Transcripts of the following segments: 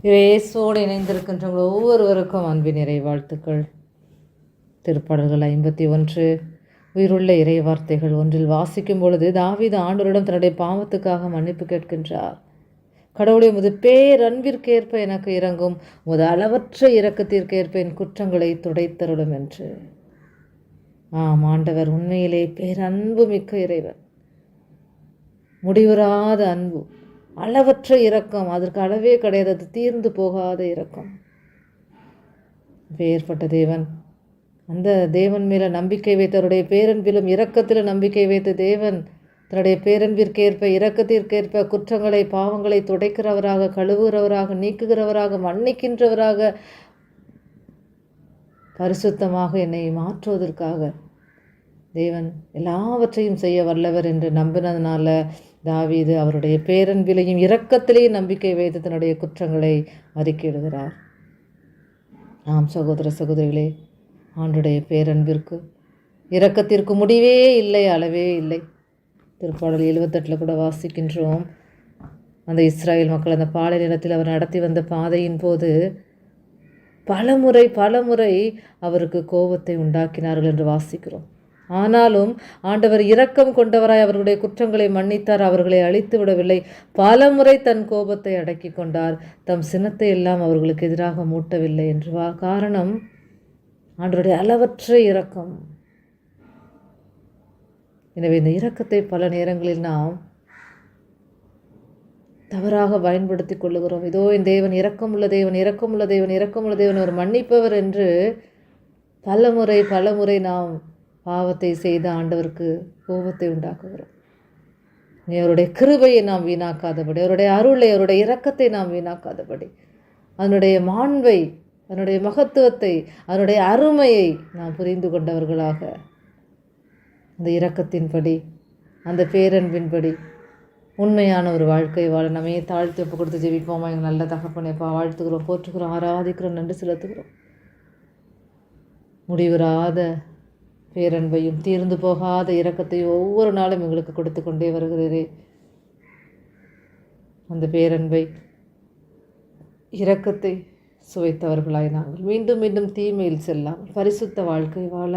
இயேசுவோடு இணைந்திருக்கின்றவங்க ஒவ்வொருவருக்கும் அன்பின் இறை வாழ்த்துக்கள். திருப்பாடல்கள் 51 உயிருள்ள இறை வார்த்தைகள் 1 வாசிக்கும் பொழுது தாவீது ஆண்டவரிடம் தன்னுடைய பாவத்துக்காக மன்னிப்பு கேட்கின்றார். கடவுளை உமது பேரன்பிற்கேற்ப எனக்கு இறங்கும், உமது அளவற்ற இரக்கத்திற்கேற்ப என் குற்றங்களை துடைத்தருளும் என்று. ஆண்டவர் உண்மையிலே பேரன்பு மிக்க இறைவன், முடிவுறாத அன்பு, அளவற்ற இரக்கம், அதற்கு அளவே கிடையாது, அது தீர்ந்து போகாத இரக்கம். வேறுபட்ட தேவன், அந்த தேவன் மேலே நம்பிக்கை வைத்தவருடைய பேரன்பிலும் இரக்கத்திலும் நம்பிக்கை வைத்த தேவன் தன்னுடைய பேரன்பிற்கேற்ப இரக்கத்திற்கேற்ப குற்றங்களை பாவங்களை துடைக்கிறவராக, கழுவுகிறவராக, நீக்குகிறவராக, மன்னிக்கின்றவராக, பரிசுத்தமாக என்னை மாற்றுவதற்காக தேவன் எல்லாவற்றையும் செய்ய வல்லவர் என்று நம்பினதுனால தாவீது அவருடைய பேரன்பிலையும் இரக்கத்திலேயும் நம்பிக்கை வைத்து தன்னுடைய குற்றங்களை அறிக்கையிடுகிறார். ஆம் சகோதர சகோதரிகளே, ஆண்டுடைய பேரன்பிற்கு இரக்கத்திற்கு முடிவே இல்லை, அளவே இல்லை. திருப்பாடல் 78 கூட வாசிக்கின்றோம். அந்த இஸ்ராயேல் மக்கள் அந்த பாலை நிலத்தில் அவர் நடத்தி வந்த பாதையின் போது பலமுறை அவருக்கு கோபத்தை உண்டாக்கினார்கள் என்று வாசிக்கிறோம். ஆனாலும் ஆண்டவர் இரக்கம் கொண்டவராய் அவர்களுடைய குற்றங்களை மன்னித்தார், அவர்களை அழித்து விடவில்லை. பலமுறை தன் கோபத்தை அடக்கி கொண்டார், தம் சினத்தை எல்லாம் அவர்களுக்கு எதிராக மூட்டவில்லை என்று. காரணம் ஆண்டவருடைய அளவற்ற இரக்கம். எனவே இந்த இரக்கத்தை பல நேரங்களில் நாம் தவறாக பயன்படுத்தி கொள்ளுகிறோம். இதோ என் தேவன் இரக்கமுள்ள தேவன், இரக்கமுள்ள தேவன், இரக்கமுள்ள தேவன், ஒரு மன்னிப்பவர் என்று பலமுறை நாம் பாவத்தை செய்த ஆண்டவருக்கு கோபத்தை உண்டாக்குகிறோம். அவருடைய கிருபையை நாம் வீணாக்காதபடி, அவருடைய அருளை, அவருடைய இரக்கத்தை நாம் வீணாக்காதபடி, அதனுடைய மாண்பை, அதனுடைய மகத்துவத்தை, அதனுடைய அருமையை நாம் புரிந்து கொண்டவர்களாக அந்த இரக்கத்தின்படி, அந்த பேரன்பின்படி உண்மையான ஒரு வாழ்க்கை வாழ நம்மை தாழ்த்தி ஒப்பு கொடுத்து ஜெபிப்போமா. எங்கள் நல்ல தகப்பனைப்பா வாழ்த்துக்கிறோம், போற்றுகிறோம், ஆராதிக்கிறோம், நன்றி செலுத்துகிறோம். முடிவுறாத பேரன்பையும் தீர்ந்து போகாத இரக்கத்தையும் ஒவ்வொரு நாளும் எங்களுக்கு கொடுத்து கொண்டே வருகிறீரே. அந்த பேரன்பை, இரக்கத்தை சுவைத்தவர்களாய் நாங்கள் மீண்டும் மீண்டும் தீமையில் செல்லாமல் பரிசுத்த வாழ்க்கை வாழ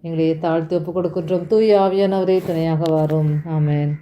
எங்களை தாழ்த்தி ஒப்பு கொடுக்கின்றோம். தூய ஆவியானவரே துணையாக வாரும். ஆமென்.